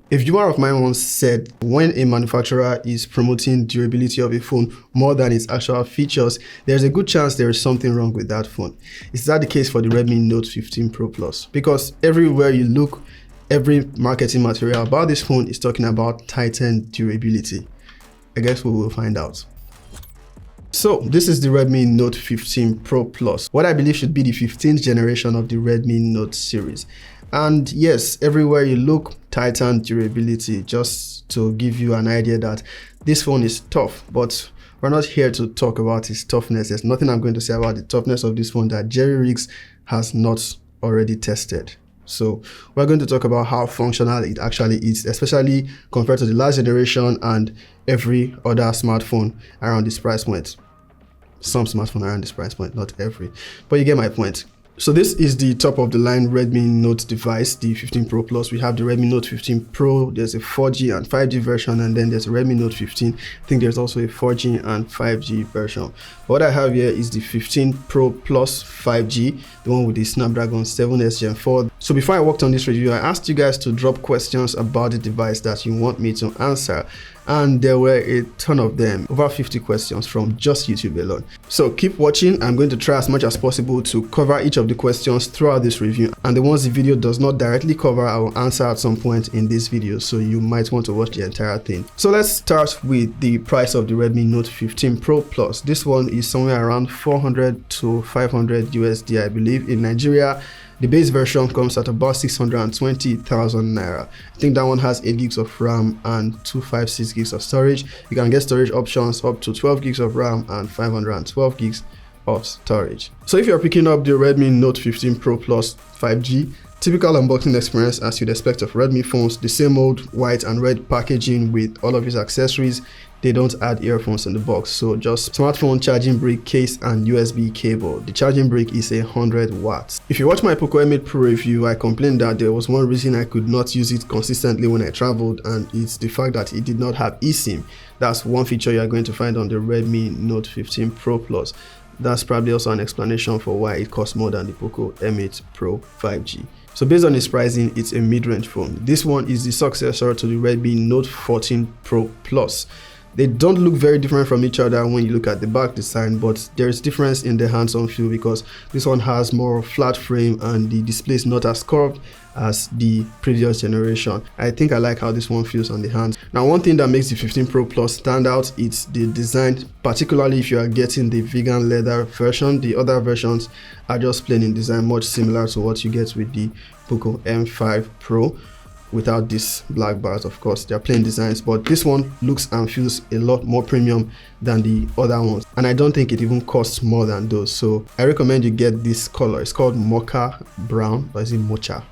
A viewer of mine once said, when a manufacturer is promoting durability of a phone more than its actual features, there's a good chance there is something wrong with that phone. Is that the case for the Redmi Note 15 Pro Plus? Because everywhere you look, every marketing material about this phone is talking about tightened durability. I guess we will find out. So this is the Redmi Note 15 Pro Plus, what I believe should be the 15th generation of the Redmi Note series. And yes, everywhere you look, tightened durability, just to give you an idea that this phone is tough, but we're not here to talk about its toughness. There's nothing I'm going to say about the toughness of this phone that Jerry Riggs has not already tested. So we're going to talk about how functional it actually is, especially compared to the last generation and every other smartphone around this price point. Some smartphone around this price point, not every, but you get my point. So this is the top of the line Redmi Note device, the 15 Pro Plus. We have the Redmi Note 15 Pro, there's a 4G and 5G version, and then there's a Redmi Note 15. I think there's also a 4G and 5G version. What I have here is the 15 Pro Plus 5G, the one with the Snapdragon 7S Gen 4. So before I worked on this review, I asked you guys to drop questions about the device that you want me to answer. And there were a ton of them, over 50 questions from just YouTube alone. So keep watching. I'm going to try as much as possible to cover each of the questions throughout this review, and the ones the video does not directly cover, I will answer at some point in this video, so you might want to watch the entire thing. So let's start with the price of the Redmi Note 15 Pro Plus. This one is somewhere around 400 to 500 USD, I believe. In Nigeria, the base version comes at about 620,000 naira. I think that one has 8 gigs of RAM and 256 gigs of storage. You can get storage options up to 12 gigs of RAM and 512 gigs of storage. So if you're picking up the Redmi Note 15 Pro Plus 5G, typical unboxing experience as you'd expect of Redmi phones, the same old white and red packaging with all of its accessories. They don't add earphones in the box, so just smartphone charging brick, case, and USB cable. The charging brick is 100 watts. If you watch my Poco M8 Pro review, I complained that there was one reason I could not use it consistently when I traveled, and it's the fact that it did not have eSIM. That's one feature you are going to find on the Redmi Note 15 Pro Plus. That's probably also an explanation for why it costs more than the Poco M8 Pro 5G. So based on its pricing, it's a mid-range phone. This one is the successor to the Redmi Note 14 Pro Plus. They don't look very different from each other when you look at the back design, but there's difference in the hands-on feel because this one has more flat frame and the display is not as curved as the previous generation. I think I like how this one feels on the hands. Now, one thing that makes the 15 Pro Plus stand out is the design, particularly if you are getting the vegan leather version. The other versions are just plain in design, much similar to what you get with the Poco M5 Pro. Without these black bars, of course, they're plain designs, but this one looks and feels a lot more premium than the other ones, and I don't think it even costs more than those. So I recommend you get this color. It's called mocha brown, or is it mocha?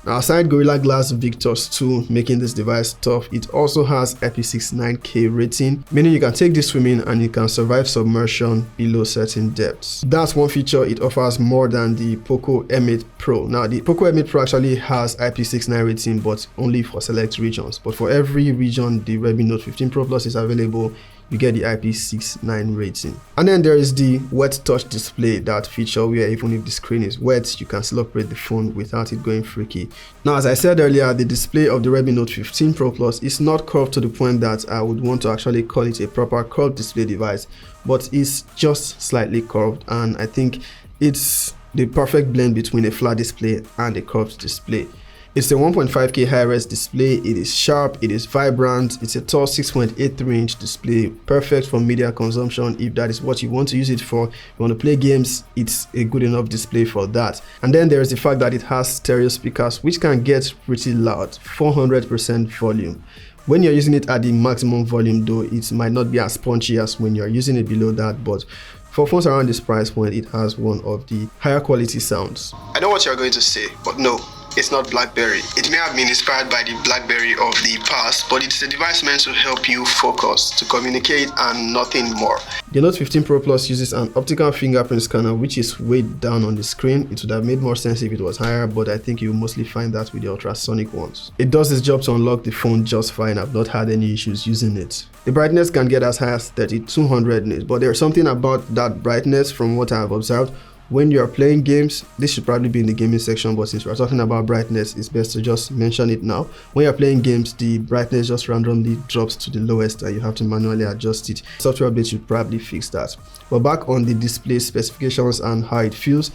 Now, aside Gorilla Glass Victus 2 making this device tough, it also has IP69K rating, meaning you can take this swimming and you can survive submersion below certain depths. That's one feature it offers more than the Poco M8 Pro. Now, the Poco M8 Pro actually has IP69 rating, but only for select regions. But for every region the Redmi Note 15 Pro Plus is available, you get the IP69 rating. And then there is the wet touch display, that feature where even if the screen is wet, you can still operate the phone without it going freaky. Now, as I said earlier, the display of the Redmi Note 15 Pro Plus is not curved to the point that I would want to actually call it a proper curved display device, but it's just slightly curved, and I think it's the perfect blend between a flat display and a curved display. It's a 1.5K high-res display. It is sharp, it is vibrant, it's a tall 6.83-inch display, perfect for media consumption if that is what you want to use it for. If you want to play games, it's a good enough display for that. And then there is the fact that it has stereo speakers, which can get pretty loud, 400% volume. When you're using it at the maximum volume though, it might not be as punchy as when you're using it below that, but for phones around this price point, it has one of the higher quality sounds. I know what you're going to say, but no. It's not BlackBerry. It may have been inspired by the BlackBerry of the past, but it's a device meant to help you focus, to communicate, and nothing more. The Note 15 Pro Plus uses an optical fingerprint scanner, which is way down on the screen. It would have made more sense if it was higher, but I think you mostly find that with the ultrasonic ones. It does its job to unlock the phone just fine. I've not had any issues using it. The brightness can get as high as 3200 nits, but there's something about that brightness from what I've observed When you are playing games, this should probably be in the gaming section, but since we're talking about brightness, it's best to just mention it now. When you're playing games, the brightness just randomly drops to the lowest and you have to manually adjust it. Software updates should probably fix that. But back on the display specifications and how it feels,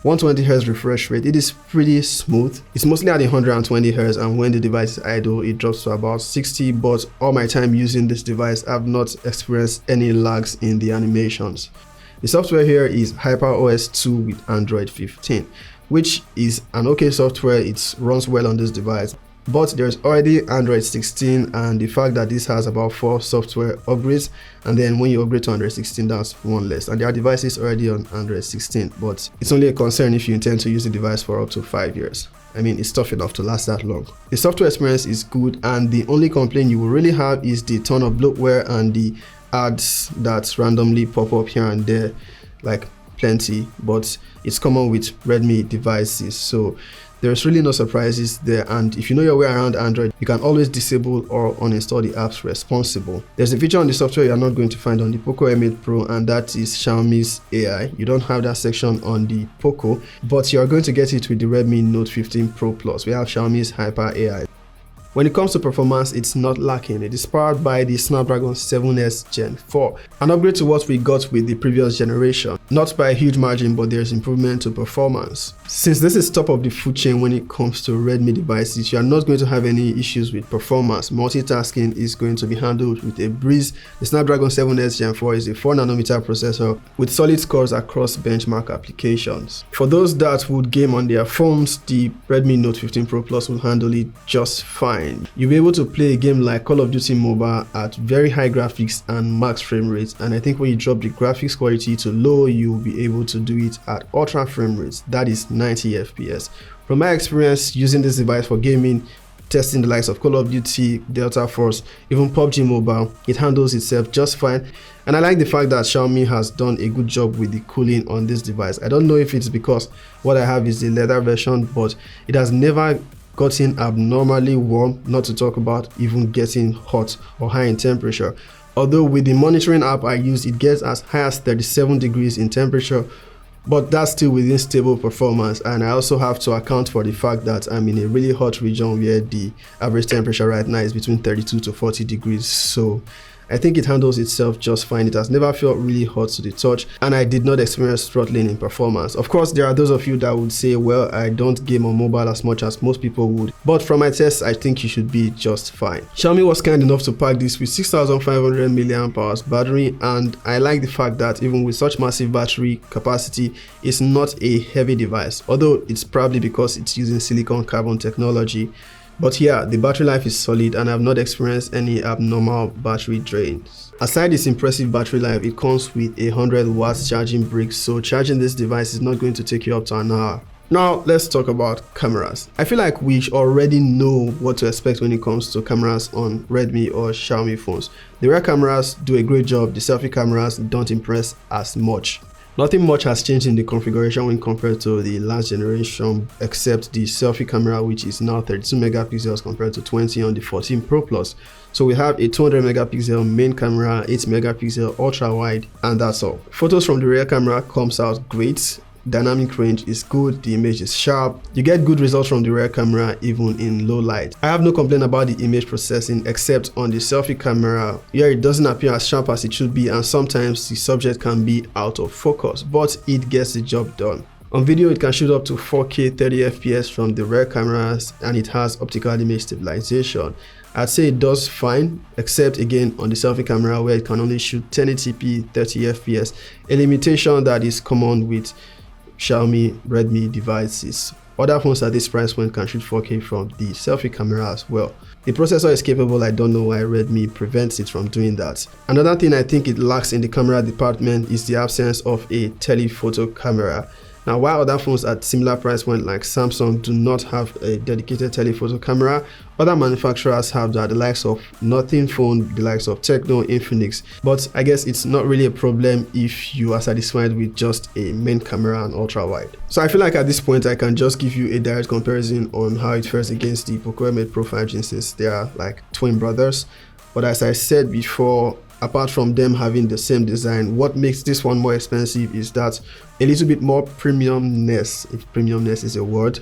120Hz refresh rate, it is pretty smooth. It's mostly at 120Hz, and when the device is idle, it drops to about 60, but all my time using this device, I've not experienced any lags in the animations. The software here is HyperOS 2 with Android 15, which is an okay software. It runs well on this device, but there's already Android 16, and the fact that this has about 4 software upgrades, and then when you upgrade to Android 16, that's one less, and there are devices already on Android 16, but it's only a concern if you intend to use the device for up to 5 years. I mean, it's tough enough to last that long. The software experience is good, and the only complaint you will really have is the ton of bloatware and the ads that randomly pop up here and there, like plenty, but it's common with Redmi devices, so there's really no surprises there. And if you know your way around Android, you can always disable or uninstall the apps responsible. There's a feature on the software you're not going to find on the Poco M8 Pro, and that is Xiaomi's AI. You don't have that section on the Poco, but you're going to get it with the Redmi Note 15 Pro Plus. We have Xiaomi's Hyper AI. When it comes to performance, it's not lacking. It is powered by the Snapdragon 7S Gen 4, an upgrade to what we got with the previous generation. Not by a huge margin, but there's improvement to performance. Since this is top of the food chain when it comes to Redmi devices, you are not going to have any issues with performance. Multitasking is going to be handled with a breeze. The Snapdragon 7S Gen 4 is a 4nm processor with solid scores across benchmark applications. For those that would game on their phones, the Redmi Note 15 Pro Plus will handle it just fine. You'll be able to play a game like Call of Duty Mobile at very high graphics and max frame rates, and I think when you drop the graphics quality to low, you'll be able to do it at ultra frame rates, that is 90 FPS. From my experience using this device for gaming, testing the likes of Call of Duty, Delta Force, even PUBG Mobile, it handles itself just fine. And I like the fact that Xiaomi has done a good job with the cooling on this device. I don't know if it's because what I have is the leather version, but it has never gotten abnormally warm, not to talk about even getting hot or high in temperature. Although with the monitoring app I use, it gets as high as 37 degrees in temperature, but that's still within stable performance. And I also have to account for the fact that I'm in a really hot region where the average temperature right now is between 32 to 40 degrees. So I think it handles itself just fine. It has never felt really hot to the touch, and I did not experience throttling in performance. Of course, there are those of you that would say, well, I don't game on mobile as much as most people would, but from my tests, I think you should be just fine. Xiaomi was kind enough to pack this with 6500 mAh battery, and I like the fact that even with such massive battery capacity, it's not a heavy device, although it's probably because it's using silicon carbon technology. But yeah, the battery life is solid, and I've not experienced any abnormal battery drains. Aside this impressive battery life, it comes with a 100 watts charging brick, so charging this device is not going to take you up to an hour. Now let's talk about cameras. I feel like we already know what to expect when it comes to cameras on Redmi or Xiaomi phones. The rear cameras do a great job, the selfie cameras don't impress as much. Nothing much has changed in the configuration when compared to the last generation, except the selfie camera, which is now 32 megapixels compared to 20 on the 14 Pro Plus. So we have a 200 megapixel main camera, 8 megapixel ultra wide, and that's all. Photos from the rear camera comes out great. Dynamic range is good, the image is sharp, you get good results from the rear camera even in low light. I have no complaint about the image processing except on the selfie camera where it doesn't appear as sharp as it should be, and sometimes the subject can be out of focus, but it gets the job done. On video, it can shoot up to 4K 30 FPS from the rear cameras, and it has optical image stabilization. I'd say it does fine, except again on the selfie camera where it can only shoot 1080p 30 FPS, a limitation that is common with Xiaomi Redmi devices. Other phones at this price point can shoot 4K from the selfie camera as well. The processor is capable, I don't know why Redmi prevents it from doing that. Another thing I think it lacks in the camera department is the absence of a telephoto camera. Now, while other phones at similar price point like Samsung do not have a dedicated telephoto camera, other manufacturers have that, the likes of Nothing Phone, the likes of Tecno, Infinix. But I guess it's not really a problem if you are satisfied with just a main camera and ultra wide. So I feel like at this point I can just give you a direct comparison on how it fares against the Poco M8 Pro 5G, since they are like twin brothers. But as I said before, apart from them having the same design, what makes this one more expensive is that a little bit more premiumness, if premiumness is a word,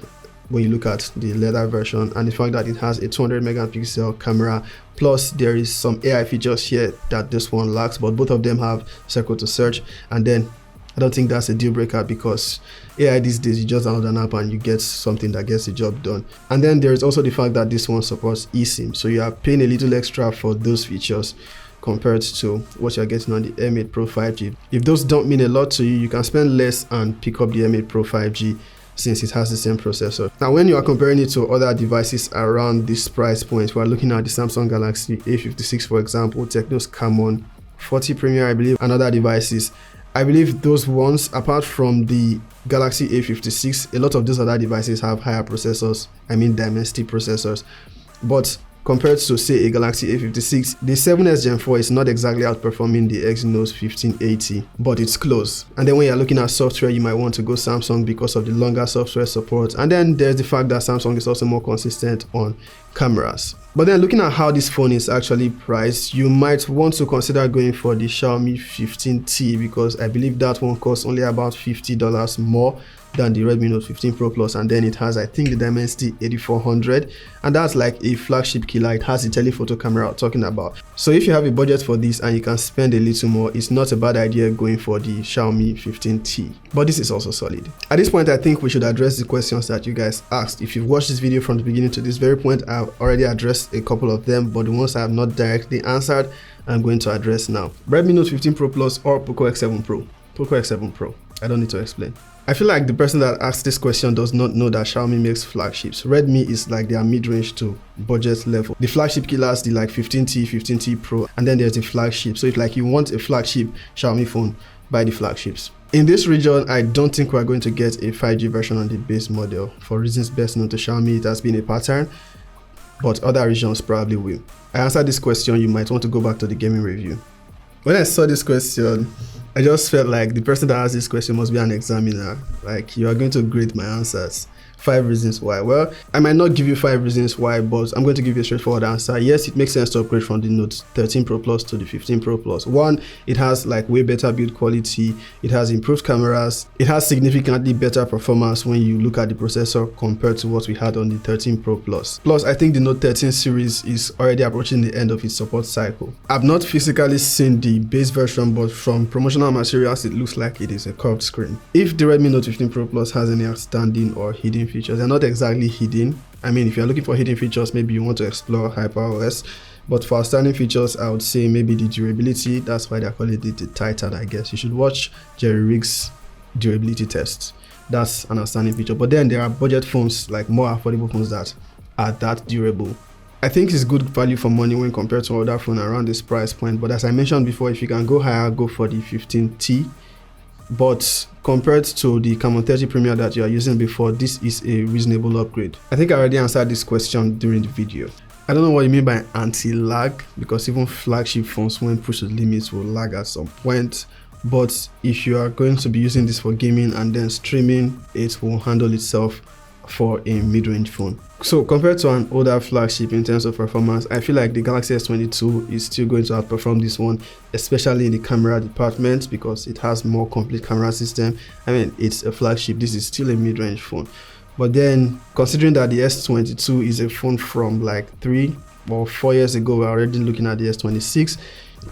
when you look at the leather version, and the fact that it has a 200 megapixel camera, plus there is some AI features here that this one lacks, but both of them have circle to search. And then I don't think that's a deal breaker, because AI these days, you just download an app and you get something that gets the job done. And then there is also the fact that this one supports eSIM, so you are paying a little extra for those features compared to what you're getting on the M8 Pro 5G. If those don't mean a lot to you, you can spend less and pick up the M8 Pro 5G, since it has the same processor. Now, when you are comparing it to other devices around this price point, we're looking at the Samsung Galaxy A56, for example, Tecno's Camon 40 Premier, I believe, and other devices. I believe those ones, apart from the Galaxy A56, a lot of those other devices have higher processors, I mean Dimensity processors. But compared to, say, a Galaxy A56, the 7S Gen 4 is not exactly outperforming the Exynos 1580, but it's close. And then when you're looking at software, you might want to go Samsung because of the longer software support. And then there's the fact that Samsung is also more consistent on cameras. But then looking at how this phone is actually priced, you might want to consider going for the Xiaomi 15T, because I believe that one costs only about $50 more than the Redmi Note 15 Pro Plus, and then it has, I think, the Dimensity 8400, and that's like a flagship killer. It has the telephoto camera I'm talking about. So if you have a budget for this and you can spend a little more, it's not a bad idea going for the Xiaomi 15T. But this is also solid. At this point, I think we should address the questions that you guys asked. If you've watched this video from the beginning to this very point, I've already addressed a couple of them, but the ones I have not directly answered, I'm going to address now. Redmi Note 15 Pro Plus or Poco X7 Pro? Poco X7 Pro. I don't need to explain. I feel like the person that asked this question does not know that Xiaomi makes flagships. Redmi is like their mid-range to budget level. The flagship killers, the like 15T, 15T Pro, and then there's the flagship. So if like you want a flagship Xiaomi phone, buy the flagships. In this region, I don't think we're going to get a 5G version on the base model. For reasons best known to Xiaomi, it has been a pattern, but other regions probably will. I answered this question, you might want to go back to the gaming review. When I saw this question, I just felt like the person that asked this question must be an examiner. Like, you are going to grade my answers. 5 reasons why. Well, I might not give you 5 reasons why, but I'm going to give you a straightforward answer. Yes, it makes sense to upgrade from the Note 13 Pro Plus to the 15 Pro Plus. One, it has like way better build quality. It has improved cameras. It has significantly better performance when you look at the processor compared to what we had on the 13 Pro Plus. Plus, I think the Note 13 series is already approaching the end of its support cycle. I've not physically seen the base version, but from promotional materials, it looks like it is a curved screen. If the Redmi Note 15 Pro Plus has any outstanding or hidden features, they're not exactly hidden. I mean, if you're looking for hidden features, maybe you want to explore HyperOS. But for outstanding features, I would say maybe the durability. That's why they're calling it the Titan, I guess. You should watch Jerry Riggs' durability test. That's an outstanding feature. But then there are budget phones, like more affordable phones that are that durable. I think it's good value for money when compared to other phones around this price point. But as I mentioned before, if you can go higher, go for the 15T. But compared to the Camon 30 Premier that you are using before, this is a reasonable upgrade. I think I already answered this question during the video. I don't know what you mean by anti-lag, because even flagship phones, when pushed to the limits, will lag at some point. But if you are going to be using this for gaming and then streaming, it will handle itself for a mid-range phone. So compared to an older flagship in terms of performance, I feel like the Galaxy S22 is still going to outperform this one, especially in the camera department, because it has more complete camera system. I mean, it's a flagship, this is still a mid-range phone. But then considering that the S22 is a phone from like 3 or 4 years ago, we're already looking at the S26.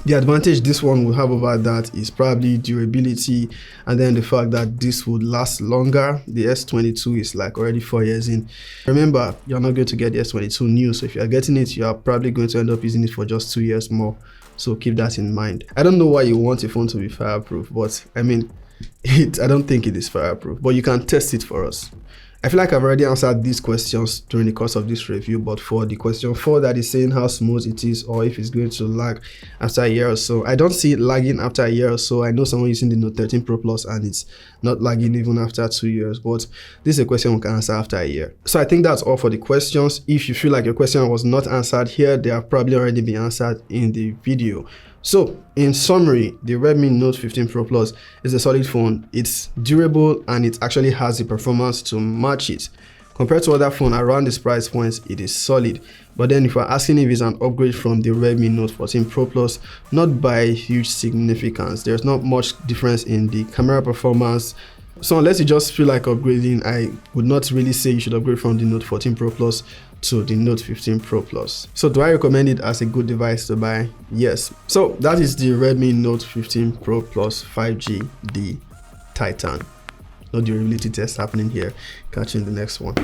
The advantage this one will have over that is probably durability, and then the fact that this would last longer. The S22 is like already 4 years in. Remember, you're not going to get the S22 new, so if you're getting it, you are probably going to end up using it for just 2 years more. So keep that in mind. I don't know why you want a phone to be fireproof, but I mean, I don't think it is fireproof, but you can test it for us. I feel like I've already answered these questions during the course of this review, but for the question 4 that is saying how smooth it is or if it's going to lag after a year or so, I don't see it lagging after a year or so. I know someone using the Note 13 Pro Plus and it's not lagging even after 2 years, but this is a question we can answer after a year. So I think that's all for the questions. If you feel like your question was not answered here, they have probably already been answered in the video. So in summary, the Redmi Note 15 Pro Plus is a solid phone. It's durable and it actually has the performance to match it. Compared to other phones around this price point, it is solid. But then if you're asking if it's an upgrade from the Redmi Note 14 Pro Plus, not by huge significance. There's not much difference in the camera performance. So unless you just feel like upgrading, I would not really say you should upgrade from the Note 14 Pro Plus to the Note 15 Pro Plus. So do I recommend it as a good device to buy? Yes. So that is the Redmi Note 15 Pro Plus 5G, the Titan. No durability test happening here. Catch you in the next one.